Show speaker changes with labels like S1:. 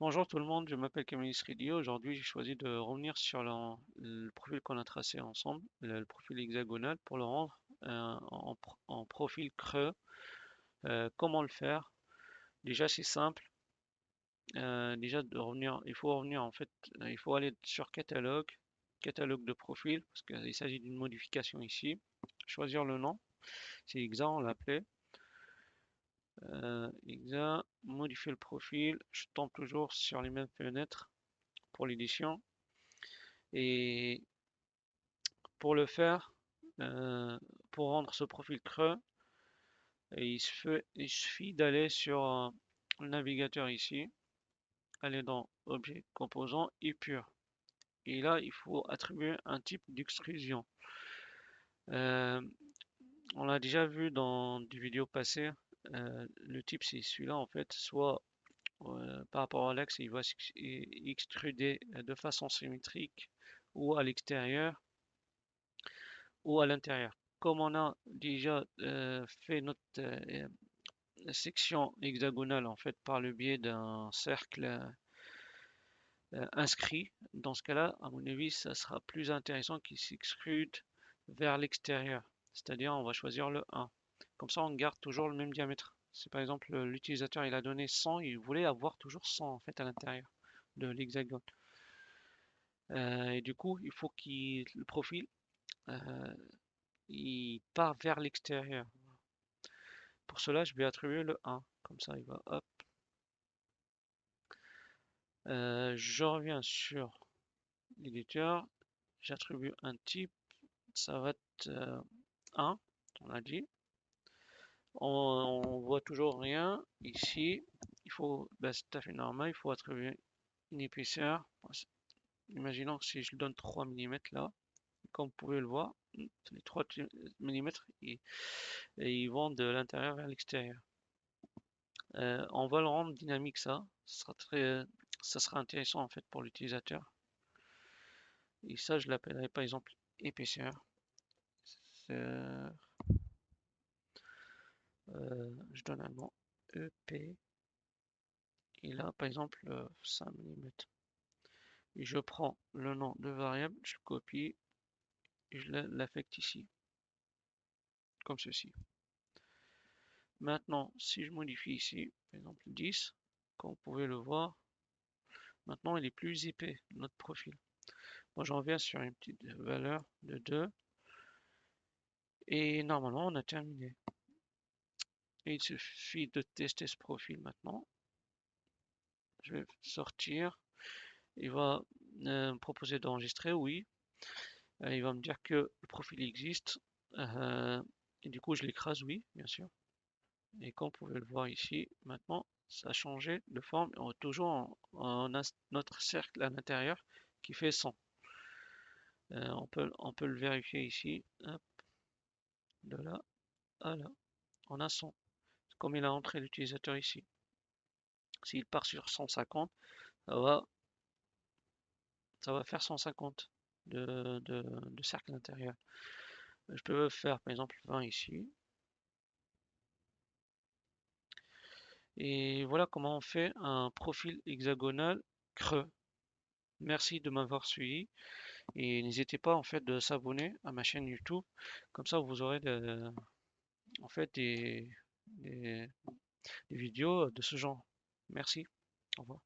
S1: Bonjour tout le monde, je m'appelle Camille Sridi. Aujourd'hui, j'ai choisi de revenir sur le profil qu'on a tracé ensemble, le profil hexagonal, pour le rendre en profil creux. Comment le faire? Déjà, c'est simple. Déjà, il faut revenir en fait, il faut aller sur catalogue, catalogue de profil, parce qu'il s'agit d'une modification ici. Choisir le nom, c'est Hexa, on l'appelait. Hexa, modifier le profil. Je tombe toujours sur les mêmes fenêtres pour l'édition. Et pour le faire, euh, pour rendre ce profil creux, il suffit d'aller sur le navigateur ici, aller dans Objet, Composants, Épure. Et là, il faut attribuer un type d'extrusion. Euh, on l'a déjà vu dans des vidéos passées. Le type, c'est celui-là en fait, soit par rapport à l'axe, il va extruder de façon symétrique ou à l'extérieur ou à l'intérieur. Comme on a déjà fait notre section hexagonale en fait par le biais d'un cercle inscrit, dans ce cas-là, à mon avis, ça sera plus intéressant qu'il s'extrude vers l'extérieur. C'est-à-dire, on va choisir le 1. Comme ça, on garde toujours le même diamètre. Si par exemple l'utilisateur il a donné 100, il voulait avoir toujours 100 en fait à l'intérieur de l'hexagone. Et du coup, il faut qu'il le profil euh, il part vers l'extérieur. Pour cela, je vais attribuer le 1. Comme ça, il va hop. Je reviens sur l'éditeur. J'attribue un type. Ça va être 1. On a dit. On voit toujours rien. Ici, il faut, ben, c'est tout à fait normal. Il faut attribuer une épaisseur. Imaginons que si je donne 3 mm là, comme vous pouvez le voir, les 3 mm, ils vont de l'intérieur vers l'extérieur. On va le rendre dynamique ça. Ça sera intéressant en fait pour l'utilisateur. Et ça, je l'appellerai par exemple épaisseur. Euh, je donne un nom EP. Et là, par exemple, 5 mm. Et je prends le nom de variable, je le copie et je l'affecte ici, comme ceci. Maintenant, si je modifie ici, par exemple 10, comme vous pouvez le voir, maintenant il est plus épais, notre profil. Moi, j'en viens sur une petite valeur de 2. Et normalement, on a terminé. Et il suffit de tester ce profil maintenant. Je vais sortir. Il va me proposer d'enregistrer, oui. Il va me dire que le profil existe. Et du coup, je l'écrase, oui, bien sûr. Et comme vous pouvez le voir ici, maintenant, ça a changé de forme. Toujours on a notre cercle à l'intérieur qui fait 100. On peut le vérifier ici. Hop, de là à là. On a 100. Comme il a entré l'utilisateur ici. S'il part sur 150, ça va, ça va faire 150 de cercle intérieur. Je peux faire par exemple 20 ici. Et voilà comment on fait un profil hexagonal creux. Merci de m'avoir suivi et n'hésitez pas en fait de s'abonner à ma chaîne YouTube. Comme ça vous aurez en fait des vidéos de ce genre. Merci. Au revoir.